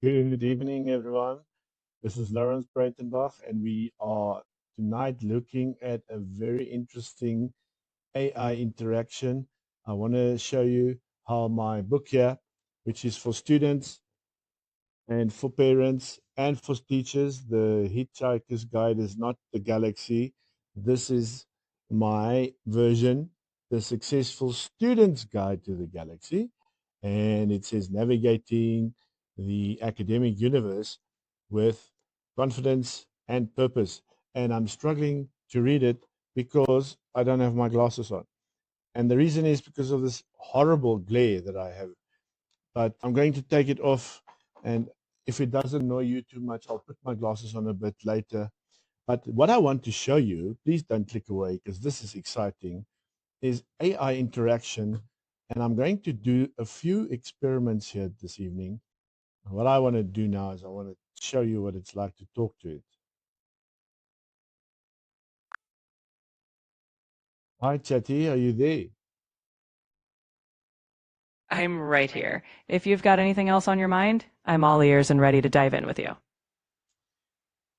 Good evening, everyone. This is Lawrence Breitenbach, and we are tonight looking at a very interesting AI interaction. I want to show you how my book here, which is for students and for parents and for teachers, the Hitchhiker's Guide is not the galaxy. This is my version, the Successful Student's Guide to the Galaxy. And it says navigating the academic universe with confidence and purpose. And I'm struggling to read it because I don't have my glasses on. And the reason is because of this horrible glare that I have. But I'm going to take it off. And if it doesn't annoy you too much, I'll put my glasses on a bit later. But what I want to show you, please don't click away because this is exciting, is AI interaction. And I'm going to do a few experiments here this evening. What I want to do now is I want to show you what it's like to talk to it. Hi, Chatty, are you there? I'm right here. If you've got anything else on your mind, I'm all ears and ready to dive in with you.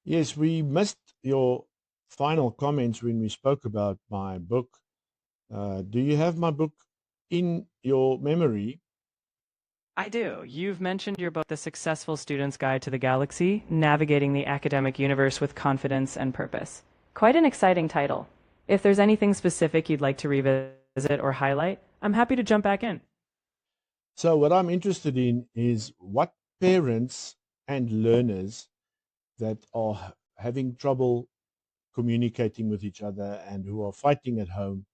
Yes, we missed your final comments when we spoke about my book. Do you have my book in your memory? I do. You've mentioned your book, The Successful Student's Guide to the Galaxy, Navigating the Academic Universe with Confidence and Purpose. Quite an exciting title. If there's anything specific you'd like to revisit or highlight, I'm happy to jump back in. So, what I'm interested in is what parents and learners that are having trouble communicating with each other and who are fighting at home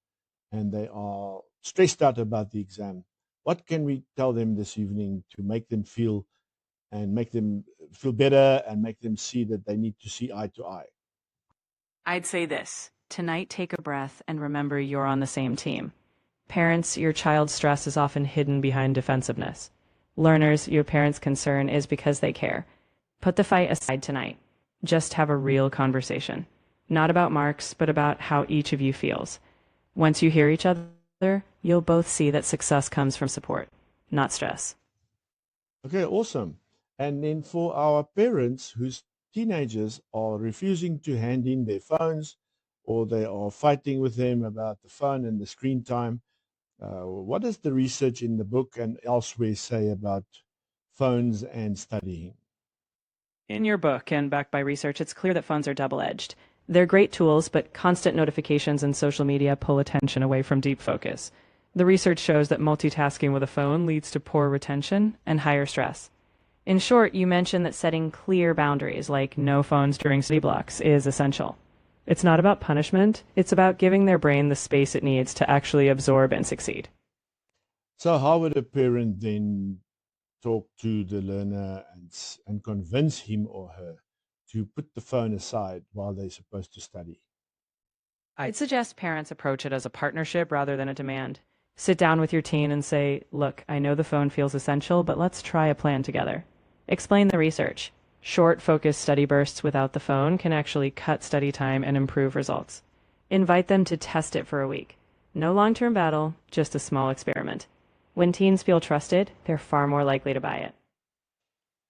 and they are stressed out about the exam. What can we tell them this evening to make them feel and make them feel better and make them see that they need to see eye to eye? I'd say this. Tonight, take a breath and remember you're on the same team. Parents, your child's stress is often hidden behind defensiveness. Learners, your parents' concern is because they care. Put the fight aside tonight. Just have a real conversation. Not about marks, but about how each of you feels. Once you hear each other, you'll both see that success comes from support, not stress. Okay, awesome. And then for our parents whose teenagers are refusing to hand in their phones or they are fighting with them about the phone and the screen time, what does the research in the book and elsewhere say about phones and studying? In your book and backed by research, it's clear that phones are double-edged. They're great tools, but constant notifications and social media pull attention away from deep focus. The research shows that multitasking with a phone leads to poor retention and higher stress. In short, you mentioned that setting clear boundaries, like no phones during study blocks, is essential. It's not about punishment, it's about giving their brain the space it needs to actually absorb and succeed. So, how would a parent then talk to the learner and convince him or her to put the phone aside while they're supposed to study? I'd suggest parents approach it as a partnership rather than a demand. Sit down with your teen and say, look, I know the phone feels essential, but let's try a plan together. Explain the research. Short, focused study bursts without the phone can actually cut study time and improve results. Invite them to test it for a week. No long-term battle, just a small experiment. When teens feel trusted, they're far more likely to buy it.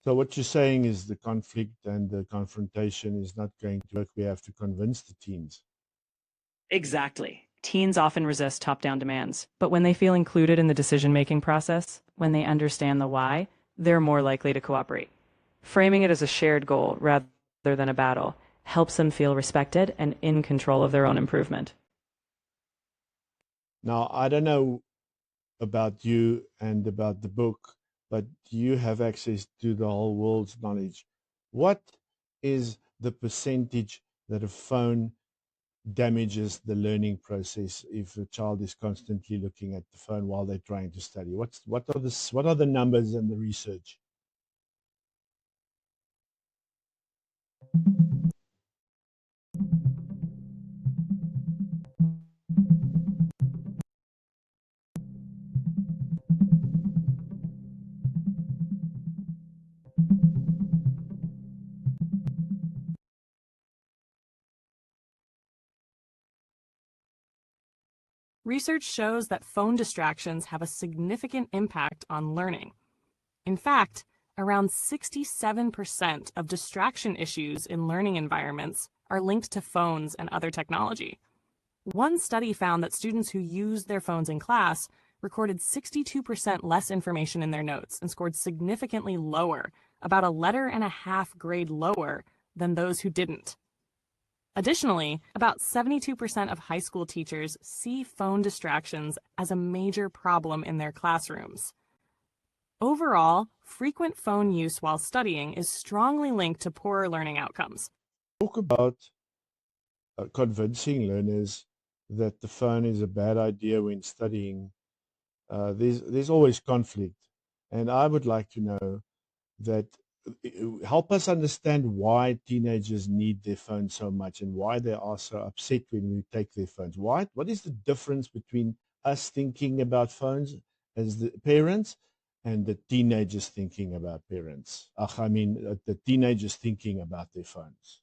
So, what you're saying is the conflict and the confrontation is not going to work. We have to convince the teens. Exactly. Teens often resist top-down demands, but when they feel included in the decision-making process, when they understand the why, they're more likely to cooperate. Framing it as a shared goal rather than a battle helps them feel respected and in control of their own improvement. Now, I don't know about you and about the book, but you have access to the whole world's knowledge. What is the percentage that a phone damages the learning process if a child is constantly looking at the phone while they're trying to study? What are the numbers and the research? Research shows that phone distractions have a significant impact on learning. In fact, Around 67% of distraction issues in learning environments are linked to phones and other technology. One study found that students who used their phones in class recorded 62% less information in their notes and scored significantly lower, about a letter and a half grade lower than those who didn't. Additionally, about 72% of high school teachers see phone distractions as a major problem in their classrooms. Overall, frequent phone use while studying is strongly linked to poorer learning outcomes. Talk about convincing learners that the phone is a bad idea when studying. There's always conflict, and I would like to know that help us understand why teenagers need their phones so much and why they are so upset when we take their phones. What is the difference between us thinking about phones as the parents and the teenagers thinking about parents? The teenagers thinking about their phones.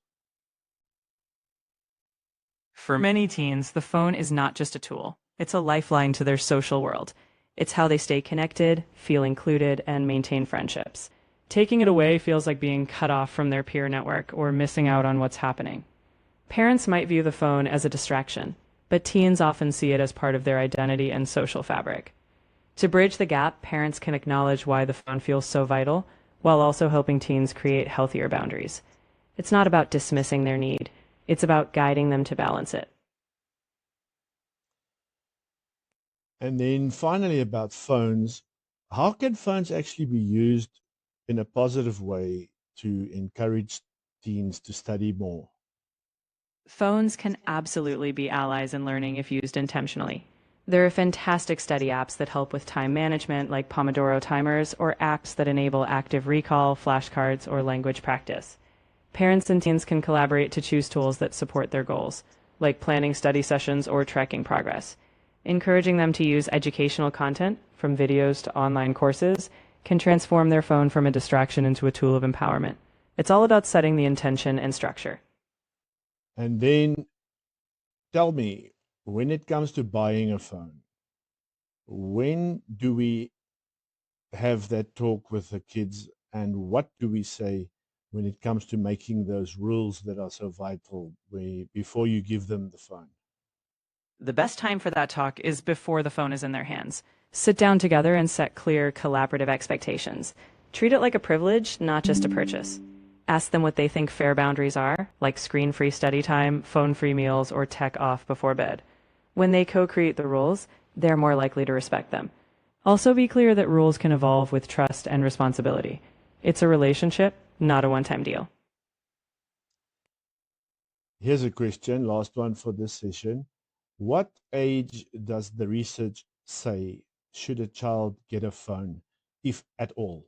For many teens, the phone is not just a tool. It's a lifeline to their social world. It's how they stay connected, feel included, and maintain friendships. Taking it away feels like being cut off from their peer network or missing out on what's happening. Parents might view the phone as a distraction, but teens often see it as part of their identity and social fabric. To bridge the gap, parents can acknowledge why the phone feels so vital, while also helping teens create healthier boundaries. It's not about dismissing their need. It's about guiding them to balance it. And then finally, about phones, how can phones actually be used in a positive way to encourage teens to study more? Phones can absolutely be allies in learning if used intentionally. There are fantastic study apps that help with time management, like Pomodoro timers, or apps that enable active recall, flashcards, or language practice. Parents and teens can collaborate to choose tools that support their goals, like planning study sessions or tracking progress. Encouraging them to use educational content, from videos to online courses, can transform their phone from a distraction into a tool of empowerment. It's all about setting the intention and structure. And then tell me, when it comes to buying a phone, when do we have that talk with the kids, and what do we say when it comes to making those rules that are so vital before you give them the phone? The best time for that talk is before the phone is in their hands. Sit down together and set clear, collaborative expectations. Treat it like a privilege, not just a purchase. Ask them what they think fair boundaries are, like screen-free study time, phone-free meals, or tech off before bed. When they co-create the rules, they're more likely to respect them. Also be clear that rules can evolve with trust and responsibility. It's a relationship, not a one-time deal. Here's a question, last one for this session. What age does the research say should a child get a phone, if at all?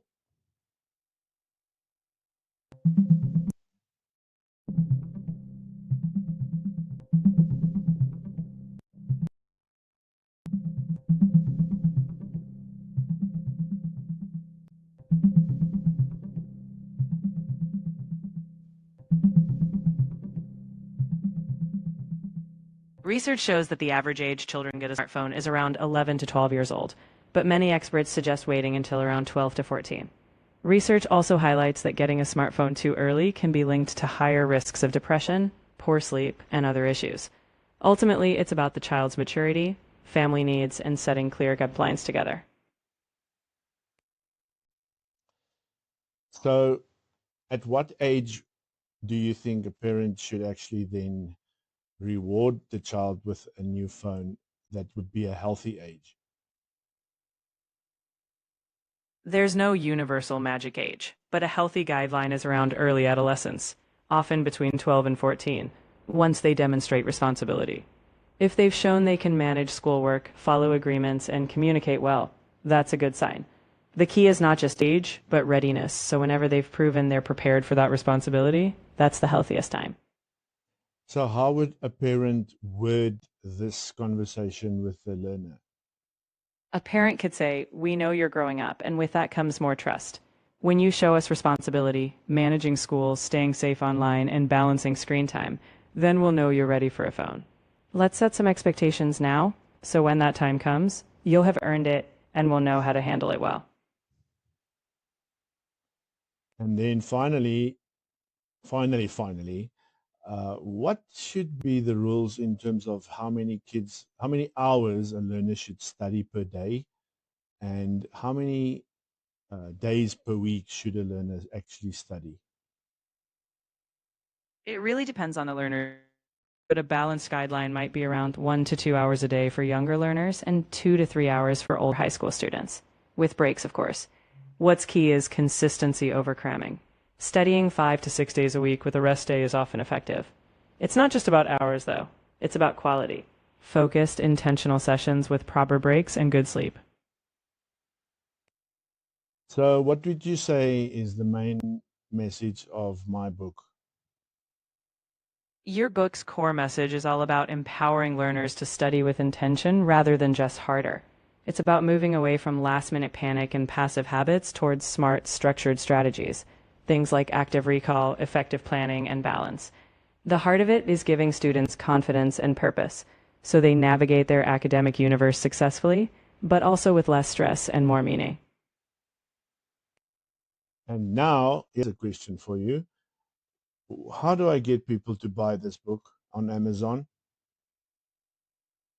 Research shows that the average age children get a smartphone is around 11 to 12 years old, but many experts suggest waiting until around 12 to 14. Research also highlights that getting a smartphone too early can be linked to higher risks of depression, poor sleep, and other issues. Ultimately, it's about the child's maturity, family needs, and setting clear guidelines together. So, at what age do you think a parent should actually then reward the child with a new phone that would be a healthy age? There's no universal magic age, but a healthy guideline is around early adolescence, often between 12 and 14, once they demonstrate responsibility. If they've shown they can manage schoolwork, follow agreements, and communicate well, that's a good sign. The key is not just age, but readiness, so whenever they've proven they're prepared for that responsibility, that's the healthiest time. So, how would a parent word this conversation with the learner? A parent could say, "We know you're growing up, and with that comes more trust. When you show us responsibility, managing school, staying safe online, and balancing screen time, then we'll know you're ready for a phone. Let's set some expectations now, so when that time comes, you'll have earned it, and we'll know how to handle it well." And then finally, what should be the rules in terms of how many hours a learner should study per day, and how many days per week should a learner actually study? It really depends on the learner, but a balanced guideline might be around 1 to 2 hours a day for younger learners and 2 to 3 hours for older high school students, with breaks, of course. What's key is consistency over cramming. Studying 5 to 6 days a week with a rest day is often effective. It's not just about hours, though, it's about quality. Focused, intentional sessions with proper breaks and good sleep. So, what would you say is the main message of my book? Your book's core message is all about empowering learners to study with intention rather than just harder. It's about moving away from last minute panic and passive habits towards smart, structured strategies. Things like active recall, effective planning, and balance. The heart of it is giving students confidence and purpose so they navigate their academic universe successfully, but also with less stress and more meaning. And now, here's a question for you. How do I get people to buy this book on Amazon?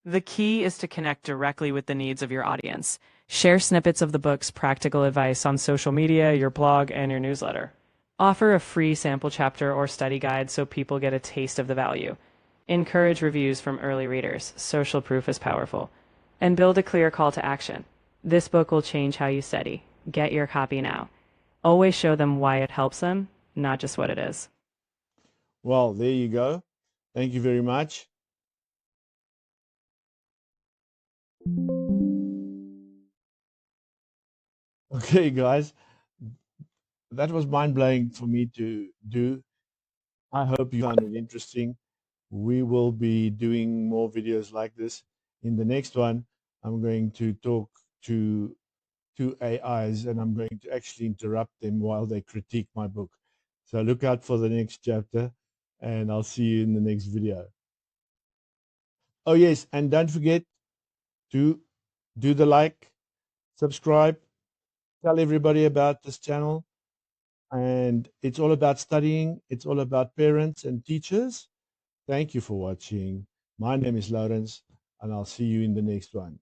The key is to connect directly with the needs of your audience. Share snippets of the book's practical advice on social media, your blog, and your newsletter. Offer a free sample chapter or study guide so people get a taste of the value. Encourage reviews from early readers. Social proof is powerful. And build a clear call to action. This book will change how you study. Get your copy now. Always show them why it helps them, not just what it is. Well, there you go. Thank you very much. Okay, guys, that was mind blowing for me to do. I hope you found it interesting. We will be doing more videos like this. In the next one, I'm going to talk to two AIs, and I'm going to actually interrupt them while they critique my book. So look out for the next chapter, and I'll see you in the next video. Oh, yes, and don't forget to do the like, subscribe, tell everybody about this channel. And it's all about studying, it's all about parents and teachers. Thank you for watching. My name is Lawrence, and I'll see you in the next one.